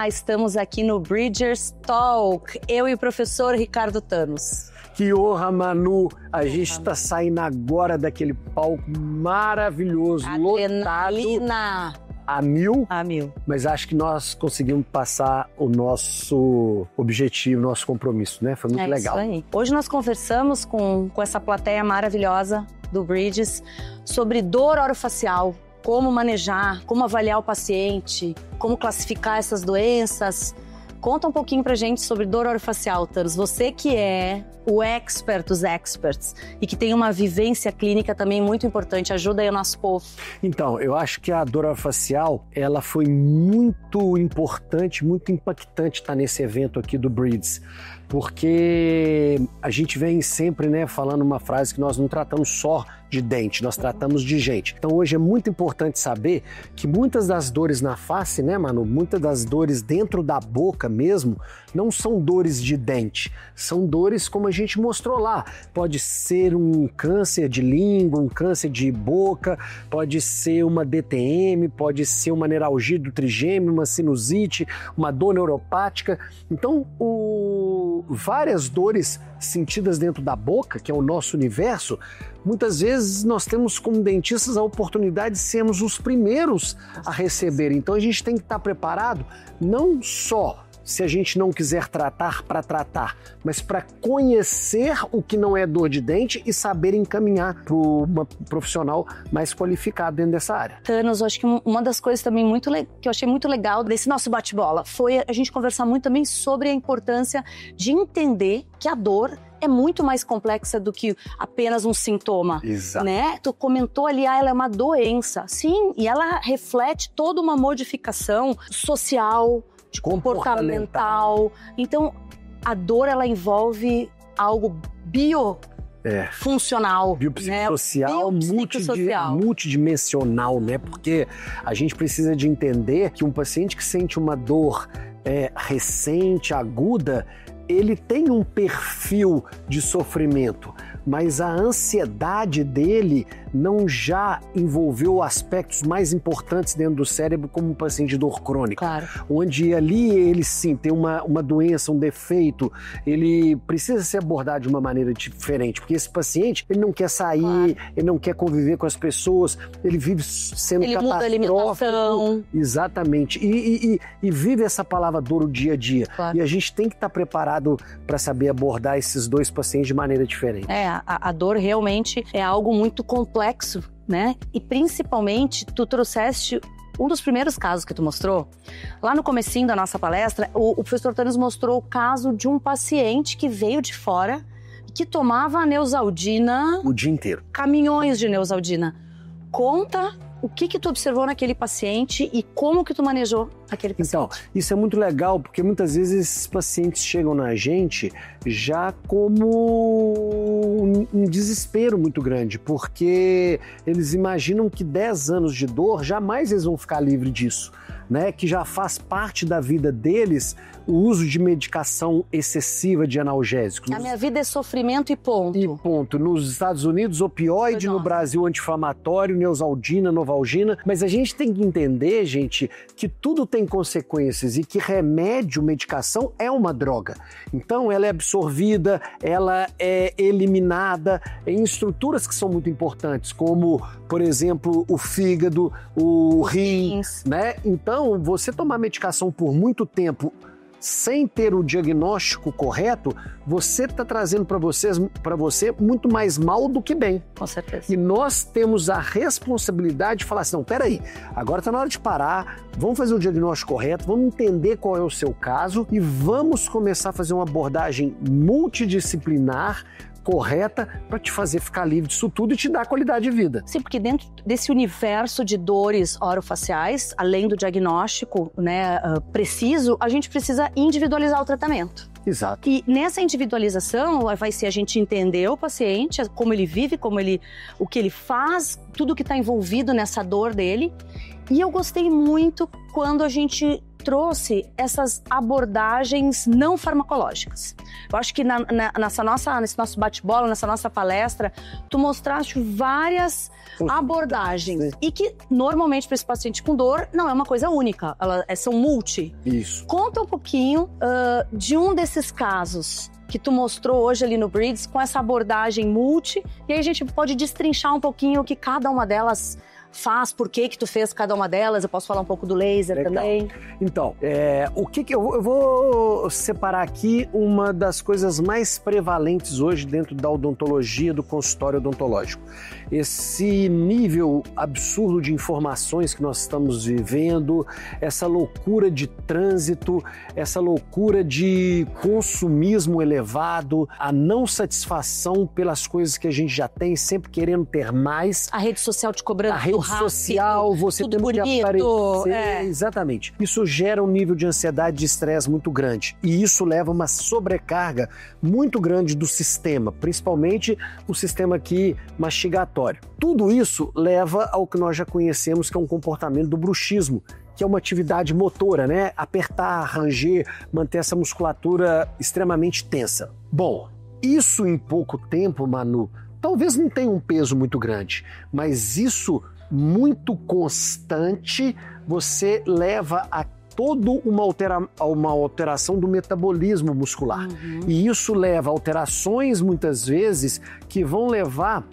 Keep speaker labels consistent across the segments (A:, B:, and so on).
A: Olá, estamos aqui no Bridgers Talk, eu e o professor Ricardo Thanos.
B: Que honra, Manu! A gente está saindo agora daquele palco maravilhoso, lotado a mil. Mas acho que nós conseguimos passar o nosso objetivo, nosso compromisso, né? Foi muito legal.
A: Isso aí. Hoje nós conversamos com essa plateia maravilhosa do Bridges sobre dor orofacial, como manejar, como avaliar o paciente, como classificar essas doenças. Conta um pouquinho pra gente sobre dor orofacial, Thanos. Você que é o expert dos experts e que tem uma vivência clínica também muito importante. Ajuda aí o nosso povo.
B: Então, eu acho que a dor orofacial, ela foi muito importante, muito impactante estar nesse evento aqui do Bridges. Porque a gente vem sempre, né, falando uma frase que nós não tratamos só de dente, nós tratamos de gente. Então hoje é muito importante saber que muitas das dores na face, né, Manu, muitas das dores dentro da boca mesmo, não são dores de dente, são dores como a gente mostrou lá. Pode ser um câncer de língua, um câncer de boca, pode ser uma DTM, pode ser uma neuralgia do trigêmeo, uma sinusite, uma dor neuropática. Então várias dores sentidas dentro da boca, que é o nosso universo, muitas vezes nós temos como dentistas a oportunidade de sermos os primeiros a receber. Então a gente tem que estar preparado não só se a gente não quiser tratar para tratar, mas para conhecer o que não é dor de dente e saber encaminhar para uma profissional mais qualificada dentro dessa área.
A: Thanos, eu acho que uma das coisas também que eu achei muito legal desse nosso bate-bola foi a gente conversar muito também sobre a importância de entender que a dor é muito mais complexa do que apenas um sintoma.
B: Exato.
A: Né? Tu comentou ali, ela é uma doença. Sim, e ela reflete toda uma modificação social, comportamental. Então, a dor, ela envolve algo funcional,
B: biopsicossocial,
A: né?
B: Multidimensional, né? Porque a gente precisa de entender que um paciente que sente uma dor recente, aguda, ele tem um perfil de sofrimento, mas a ansiedade dele não já envolveu aspectos mais importantes dentro do cérebro como um paciente de dor crônica.
A: Claro.
B: Onde ali ele sim tem uma doença, um defeito, ele precisa ser abordado de uma maneira diferente, porque esse paciente, ele não quer sair, ele não quer conviver com as pessoas, ele vive sendo catastrófico.
A: Muda a alimentação.
B: Exatamente. E vive essa palavra dor o dia a dia.
A: Claro.
B: E a gente tem que estar preparado para saber abordar esses dois pacientes de maneira diferente.
A: A dor realmente é algo muito complexo, né? E principalmente, tu trouxeste um dos primeiros casos que tu mostrou. Lá no comecinho da nossa palestra, o professor Thanos mostrou o caso de um paciente que veio de fora e que tomava a Neosaldina
B: o dia inteiro.
A: Caminhões de Neosaldina. Conta o que tu observou naquele paciente e como que tu manejou aquele paciente.
B: Então, isso é muito legal, porque muitas vezes esses pacientes chegam na gente já como um desespero muito grande, porque eles imaginam que 10 anos de dor, jamais eles vão ficar livres disso, né? Que já faz parte da vida deles o uso de medicação excessiva de analgésicos.
A: A minha vida é sofrimento e ponto.
B: E ponto. Nos Estados Unidos, opioide, no Brasil, anti-inflamatório, Neosaldina, Novalgina. Mas a gente tem que entender, gente, que tudo tem consequências e que remédio, medicação é uma droga. Então, ela é absorvida, ela é eliminada em estruturas que são muito importantes, como, por exemplo, o fígado, o rim, né? Então, você tomar medicação por muito tempo sem ter o diagnóstico correto, você está trazendo para você muito mais mal do que bem.
A: Com certeza.
B: E nós temos a responsabilidade de falar assim, não, peraí, agora está na hora de parar, vamos fazer o diagnóstico correto, vamos entender qual é o seu caso e vamos começar a fazer uma abordagem multidisciplinar, correta, para te fazer ficar livre disso tudo e te dar qualidade de vida.
A: Sim, porque dentro desse universo de dores orofaciais, além do diagnóstico, né, preciso, a gente precisa individualizar o tratamento.
B: Exato.
A: E nessa individualização vai ser a gente entender o paciente, como ele vive, o que ele faz, tudo que está envolvido nessa dor dele. E eu gostei muito quando a gente trouxe essas abordagens não farmacológicas. Eu acho que nesse nosso bate-bola, nessa nossa palestra, tu mostraste várias abordagens. E que, normalmente, para esse paciente com dor, não é uma coisa única. São multi.
B: Isso.
A: Conta um pouquinho de um desses casos que tu mostrou hoje ali no Breeds, com essa abordagem multi, e aí a gente pode destrinchar um pouquinho o que cada uma delas faz, por que tu fez cada uma delas. Eu posso falar um pouco do laser também.
B: Então, eu vou separar aqui uma das coisas mais prevalentes hoje dentro da odontologia, do consultório odontológico. Esse nível absurdo de informações que nós estamos vivendo, essa loucura de trânsito, essa loucura de consumismo elevado, a não satisfação pelas coisas que a gente já tem, sempre querendo ter mais.
A: A rede social te cobrando.
B: A rede social, você
A: tudo
B: tem
A: bonito,
B: que aparecer. Exatamente. Isso gera um nível de ansiedade e de estresse muito grande. E isso leva a uma sobrecarga muito grande do sistema, principalmente o sistema aqui mastigatório. Tudo isso leva ao que nós já conhecemos, que é um comportamento do bruxismo, que é uma atividade motora, né? Apertar, ranger, manter essa musculatura extremamente tensa. Bom, isso em pouco tempo, Manu, talvez não tenha um peso muito grande, mas isso muito constante, você leva a toda uma alteração do metabolismo muscular. E isso leva a alterações, muitas vezes, que vão levar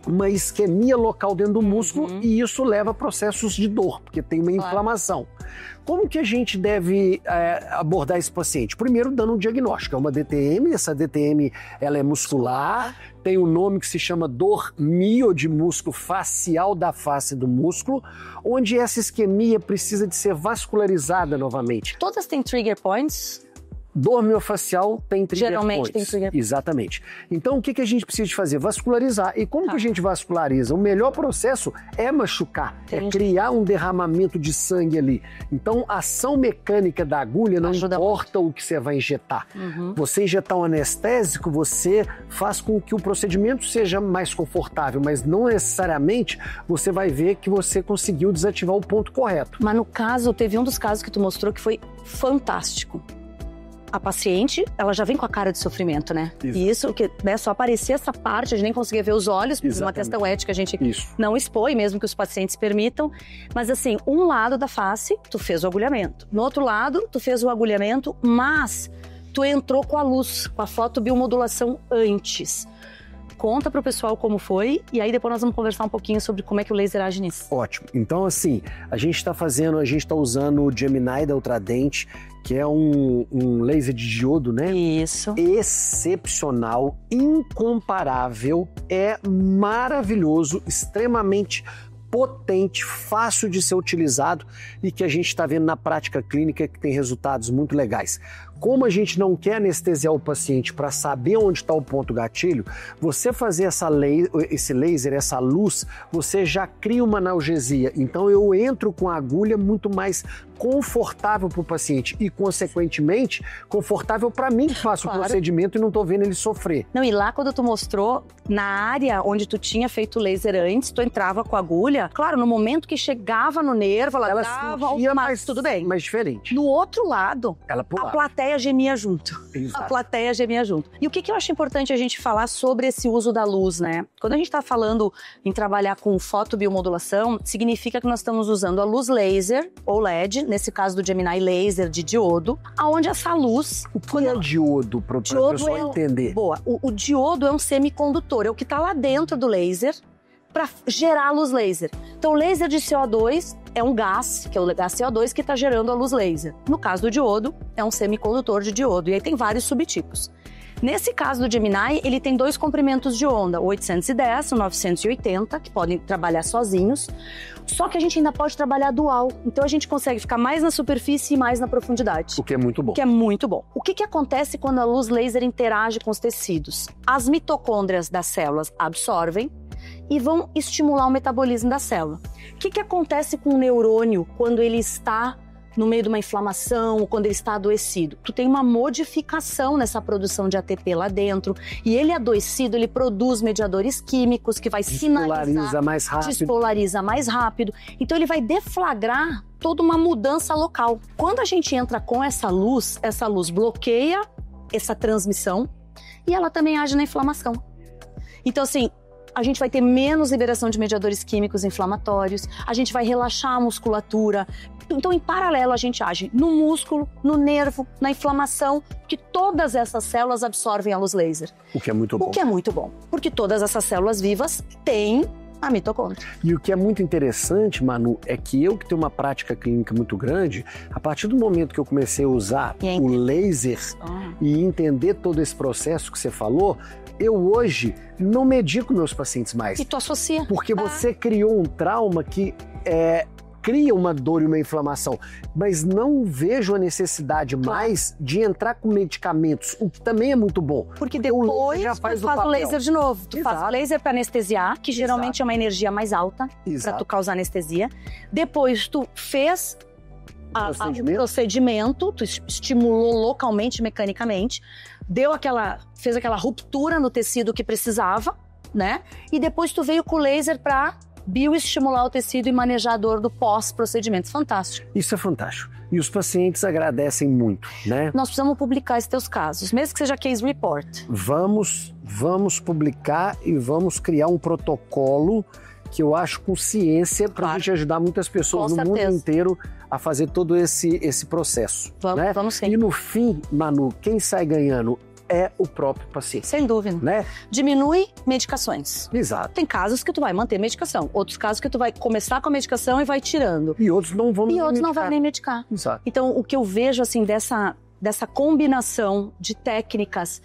B: uma isquemia local dentro do músculo, e isso leva a processos de dor, porque tem uma inflamação. Como que a gente deve abordar esse paciente? Primeiro, dando um diagnóstico. É uma DTM, essa DTM ela é muscular, tem um nome que se chama dor miodimúsculo facial da face do músculo, onde essa isquemia precisa de ser vascularizada novamente.
A: Todas têm trigger points?
B: Dor miofacial tem trigger
A: Geralmente
B: points.
A: tem trigger points.
B: Exatamente. Então, o que a gente precisa de fazer? Vascularizar. E como que a gente vasculariza? O melhor processo é machucar, é criar um derramamento de sangue ali. Então, a ação mecânica da agulha não importa o que você vai injetar. Você injetar um anestésico, você faz com que o procedimento seja mais confortável, mas não necessariamente você vai ver que você conseguiu desativar o ponto correto.
A: Mas no caso, teve um dos casos que tu mostrou que foi fantástico. A paciente, ela já vem com a cara de sofrimento, né? Isso. E isso, que só aparecia essa parte, a gente nem conseguia ver os olhos, por uma questão ética a gente não expõe, mesmo que os pacientes permitam. Mas assim, um lado da face, tu fez o agulhamento. No outro lado, tu fez o agulhamento, mas tu entrou com a luz, com a fotobiomodulação antes. Conta pro pessoal como foi, e aí depois nós vamos conversar um pouquinho sobre como é que o laser age nisso.
B: Ótimo. Então, assim, a gente tá usando o Gemini da Ultradent, que é um laser de diodo, né?
A: Isso.
B: Excepcional, incomparável, é maravilhoso, extremamente potente, fácil de ser utilizado e que a gente está vendo na prática clínica que tem resultados muito legais. Como a gente não quer anestesiar o paciente para saber onde está o ponto gatilho, você fazer esse laser, essa luz, você já cria uma analgesia. Então eu entro com a agulha muito mais confortável para o paciente e, consequentemente, confortável para mim que faço o procedimento e não estou vendo ele sofrer.
A: Não, e lá quando tu mostrou, na área onde tu tinha feito o laser antes, tu entrava com a agulha, claro, no momento que chegava no nervo, ela dava mas tudo bem.
B: Mas diferente.
A: No outro lado,
B: ela pulava.
A: A plateia gemia junto.
B: Exato.
A: A plateia gemia junto. E o que eu acho importante a gente falar sobre esse uso da luz, né? Quando a gente está falando em trabalhar com fotobiomodulação, significa que nós estamos usando a luz laser, ou LED, nesse caso do Gemini laser de diodo, aonde essa luz...
B: O que é diodo, para o pessoal entender?
A: Boa. O diodo é um semicondutor, é o que está lá dentro do laser para gerar a luz laser. Então, o laser de CO2 é um gás, que é o gás CO2, que está gerando a luz laser. No caso do diodo, é um semicondutor de diodo, e aí tem vários subtipos. Nesse caso do Gemini, ele tem dois comprimentos de onda, o 810 e o 980, que podem trabalhar sozinhos, só que a gente ainda pode trabalhar dual, então a gente consegue ficar mais na superfície e mais na profundidade.
B: O que é muito bom.
A: O que é muito bom. O que acontece quando a luz laser interage com os tecidos? As mitocôndrias das células absorvem e vão estimular o metabolismo da célula. O que acontece com o neurônio quando ele está no meio de uma inflamação, ou quando ele está adoecido? Tu tem uma modificação nessa produção de ATP lá dentro, e ele adoecido, ele produz mediadores químicos que vai sinalizar,
B: despolariza mais rápido.
A: Despolariza mais rápido. Então ele vai deflagrar toda uma mudança local. Quando a gente entra com essa luz bloqueia essa transmissão e ela também age na inflamação. Então, assim, a gente vai ter menos liberação de mediadores químicos inflamatórios, a gente vai relaxar a musculatura. Então, em paralelo, a gente age no músculo, no nervo, na inflamação, que todas essas células absorvem a luz laser.
B: O que é muito bom.
A: O que é muito bom, porque todas essas células vivas têm a mitocôndria.
B: E o que é muito interessante, Manu, é que eu que tenho uma prática clínica muito grande, a partir do momento que eu comecei a usar o laser e entender todo esse processo que você falou, eu hoje não medico meus pacientes mais.
A: E tu associa.
B: Porque você criou um trauma que cria uma dor e uma inflamação, mas não vejo a necessidade mais de entrar com medicamentos, o que também é muito bom.
A: Porque depois
B: já
A: tu faz o laser de novo. Tu faz o laser para anestesiar, que geralmente é uma energia mais alta para tu causar anestesia. Depois tu fez o procedimento, tu estimulou localmente, mecanicamente, fez aquela ruptura no tecido que precisava, né? E depois tu veio com o laser para bioestimular o tecido e manejar a dor do pós-procedimento. Fantástico.
B: Isso é fantástico. E os pacientes agradecem muito, né?
A: Nós precisamos publicar esses teus casos, mesmo que seja case report.
B: Vamos publicar e vamos criar um protocolo que eu acho com ciência para a gente ajudar muitas pessoas no mundo inteiro a fazer todo esse processo.
A: Vamos sim.
B: E no fim, Manu, quem sai ganhando é o próprio paciente.
A: Sem dúvida.
B: Né?
A: Diminui medicações.
B: Exato.
A: Tem casos que tu vai manter medicação, outros casos que tu vai começar com a medicação e vai tirando.
B: E outros não vão
A: não vai nem medicar.
B: Exato.
A: Então, o que eu vejo assim dessa combinação de técnicas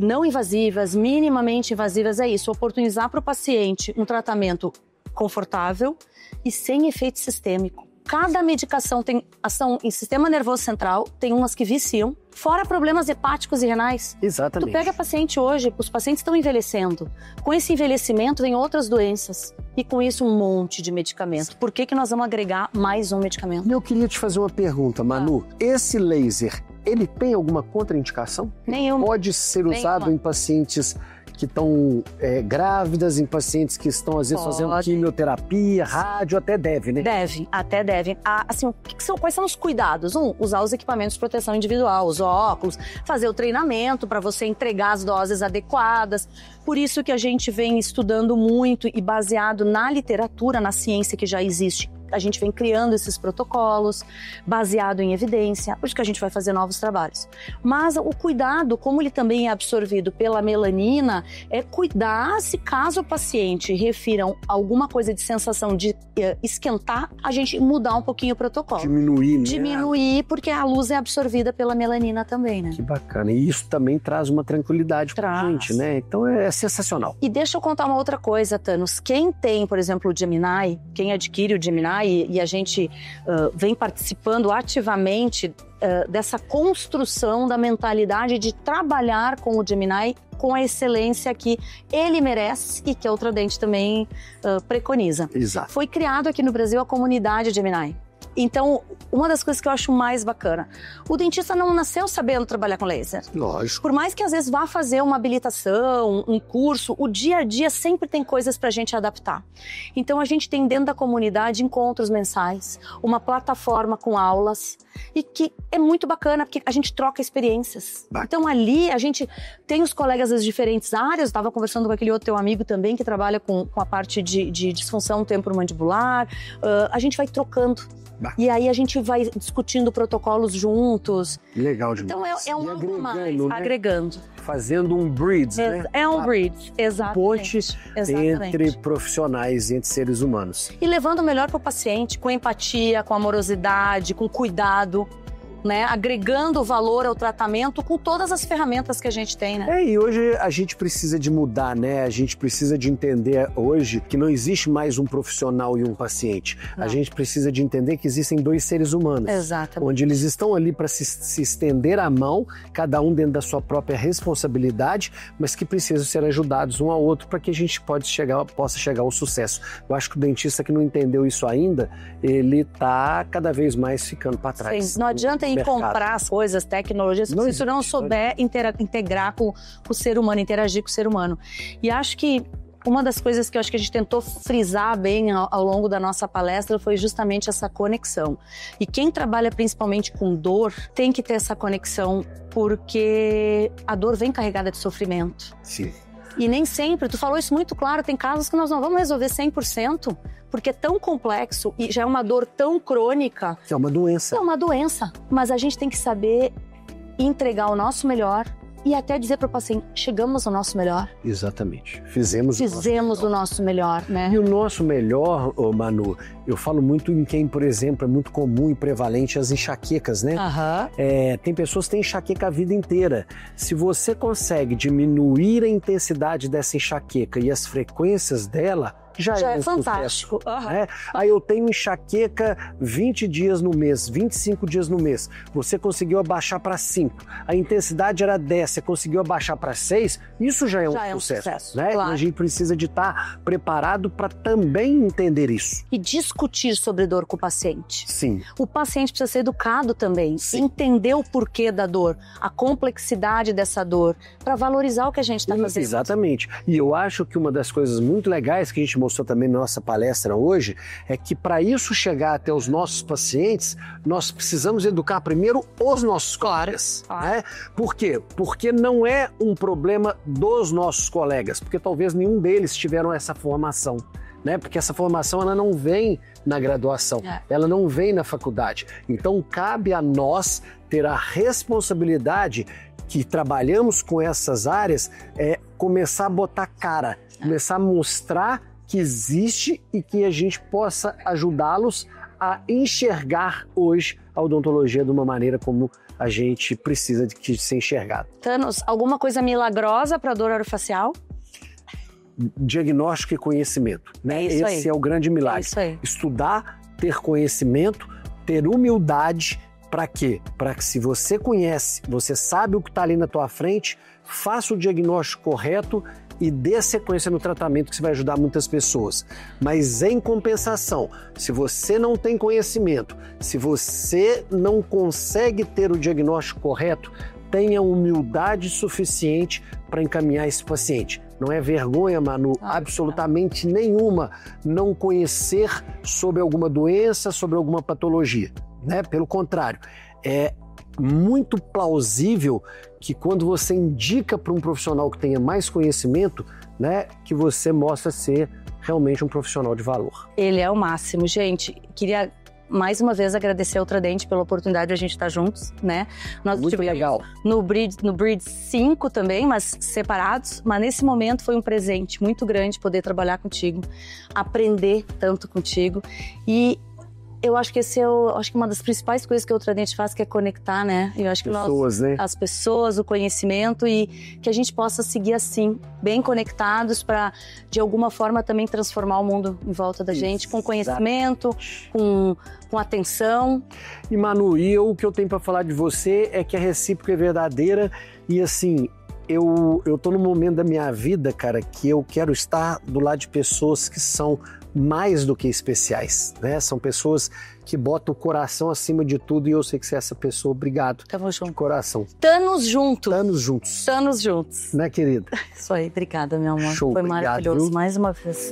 A: não invasivas, minimamente invasivas, é isso, oportunizar para o paciente um tratamento confortável e sem efeito sistêmico. Cada medicação tem ação em sistema nervoso central, tem umas que viciam, fora problemas hepáticos e renais.
B: Exatamente.
A: Tu pega paciente hoje, os pacientes estão envelhecendo. Com esse envelhecimento vem outras doenças e com isso um monte de medicamento. Por que nós vamos agregar mais um medicamento?
B: Eu queria te fazer uma pergunta, Manu. Esse laser, ele tem alguma contraindicação?
A: Nenhuma.
B: Pode ser usado em pacientes que estão grávidas, em pacientes que estão, às vezes, fazendo quimioterapia, rádio, até deve, né?
A: Até deve. Assim, quais são os cuidados? Usar os equipamentos de proteção individual, os óculos, fazer o treinamento para você entregar as doses adequadas. Por isso que a gente vem estudando muito e baseado na literatura, na ciência que já existe, a gente vem criando esses protocolos baseado em evidência, por isso que a gente vai fazer novos trabalhos. Mas o cuidado, como ele também é absorvido pela melanina, é cuidar se caso o paciente refiram alguma coisa de sensação de esquentar, a gente mudar um pouquinho o protocolo.
B: Diminuir, né?
A: Diminuir, porque a luz é absorvida pela melanina também, né?
B: Que bacana. E isso também traz uma tranquilidade pra gente, né? Então é sensacional.
A: E deixa eu contar uma outra coisa, Thanos. Quem tem, por exemplo, o Gemini, quem adquire o Gemini, e a gente vem participando ativamente dessa construção da mentalidade de trabalhar com o Gemini com a excelência que ele merece e que a Ultradent também preconiza.
B: Exato.
A: Foi criado aqui no Brasil a comunidade Gemini. Então, uma das coisas que eu acho mais bacana, o dentista não nasceu sabendo trabalhar com laser.
B: Lógico.
A: Por mais que às vezes vá fazer uma habilitação, um curso, o dia a dia sempre tem coisas pra gente adaptar. Então, a gente tem dentro da comunidade encontros mensais, uma plataforma com aulas, e que é muito bacana, porque a gente troca experiências. Então, ali, a gente tem os colegas das diferentes áreas, eu estava conversando com aquele outro teu amigo também, que trabalha com a parte de disfunção temporomandibular, a gente vai trocando. E aí a gente vai discutindo protocolos juntos.
B: Legal demais.
A: Então é um algo mais,
B: né?
A: agregando.
B: Fazendo um bridge, né?
A: É um bridge, exatamente.
B: Ponte entre profissionais, entre seres humanos.
A: E levando o melhor para o paciente, com empatia, com amorosidade, com cuidado, né? Agregando valor ao tratamento com todas as ferramentas que a gente tem, né?
B: E hoje a gente precisa de mudar, né? A gente precisa de entender hoje que não existe mais um profissional e um paciente. Não. A gente precisa de entender que existem dois seres humanos.
A: Exatamente.
B: Onde eles estão ali para se estender a mão, cada um dentro da sua própria responsabilidade, mas que precisam ser ajudados um ao outro para que a gente possa chegar ao sucesso. Eu acho que o dentista que não entendeu isso ainda, ele está cada vez mais ficando para trás.
A: Sim, não adianta comprar as coisas, tecnologias, se isso não souber integrar com o ser humano, interagir com o ser humano. E acho que uma das coisas que eu acho que a gente tentou frisar bem ao longo da nossa palestra foi justamente essa conexão. E quem trabalha principalmente com dor tem que ter essa conexão, porque a dor vem carregada de sofrimento.
B: Sim.
A: E nem sempre, tu falou isso muito claro, tem casos que nós não vamos resolver 100%, porque é tão complexo e já é uma dor tão crônica.
B: É uma doença.
A: É uma doença, mas a gente tem que saber entregar o nosso melhor e até dizer para o paciente, chegamos ao nosso melhor.
B: Exatamente. Fizemos
A: o nosso melhor, né?
B: E o nosso melhor, Manu, eu falo muito em quem, por exemplo, é muito comum e prevalente as enxaquecas, né? Tem pessoas que têm enxaqueca a vida inteira. Se você consegue diminuir a intensidade dessa enxaqueca e as frequências dela, já é um
A: fantástico.
B: Né? Aí eu tenho enxaqueca 20 dias no mês, 25 dias no mês. Você conseguiu abaixar para 5. A intensidade era 10, você conseguiu abaixar para 6. Isso já é um sucesso. Né?
A: Claro.
B: E a gente precisa de estar preparado para também entender isso.
A: E discutir sobre dor com o paciente.
B: Sim.
A: O paciente precisa ser educado também.
B: Sim.
A: Entender o porquê da dor, a complexidade dessa dor, para valorizar o que a gente está fazendo.
B: Exatamente. E eu acho que uma das coisas muito legais que a gente mostrou também na nossa palestra hoje, é que para isso chegar até os nossos pacientes, nós precisamos educar primeiro os nossos colegas. Né? Por quê? Porque não é um problema dos nossos colegas, porque talvez nenhum deles tiveram essa formação. Né? Porque essa formação ela não vem na graduação, ela não vem na faculdade. Então cabe a nós ter a responsabilidade que trabalhamos com essas áreas, começar a botar cara, começar a mostrar que existe e que a gente possa ajudá-los a enxergar hoje a odontologia de uma maneira como a gente precisa de ser enxergado.
A: Thanos, alguma coisa milagrosa para dor orofacial?
B: Diagnóstico e conhecimento, né? Esse é o grande milagre.
A: Isso aí.
B: Estudar, ter conhecimento, ter humildade. Para quê? Para que se você conhece, você sabe o que está ali na tua frente, faça o diagnóstico correto e dê sequência no tratamento, que você vai ajudar muitas pessoas. Mas em compensação, se você não tem conhecimento, se você não consegue ter o diagnóstico correto, tenha humildade suficiente para encaminhar esse paciente. Não é vergonha, Manu, absolutamente nenhuma, não conhecer sobre alguma doença, sobre alguma patologia, né? Pelo contrário, é muito plausível que quando você indica para um profissional que tenha mais conhecimento, né, que você mostra ser realmente um profissional de valor.
A: Ele é o máximo, gente. Queria mais uma vez agradecer ao Ultradent pela oportunidade de a gente estar juntos, né? Nós
B: muito legal.
A: No Bridge 5 também, mas separados. Mas nesse momento foi um presente muito grande poder trabalhar contigo, aprender tanto contigo. E eu acho que uma das principais coisas que o Ultradent faz, que é conectar, né? Eu acho que as pessoas, o conhecimento, e que a gente possa seguir assim, bem conectados, para de alguma forma também transformar o mundo em volta da gente, com conhecimento, com atenção.
B: E Manu, o que eu tenho para falar de você é que a recíproca é verdadeira e assim, eu tô num momento da minha vida, cara, que eu quero estar do lado de pessoas que são mais do que especiais, né? São pessoas que botam o coração acima de tudo e eu sei que você é essa pessoa. Obrigado.
A: Tamo junto.
B: De coração.
A: Thanos juntos.
B: Thanos juntos.
A: Thanos juntos.
B: Né, querida?
A: Isso aí. Obrigada, meu amor.
B: Show.
A: Foi
B: obrigado,
A: maravilhoso.
B: Viu?
A: Mais uma vez.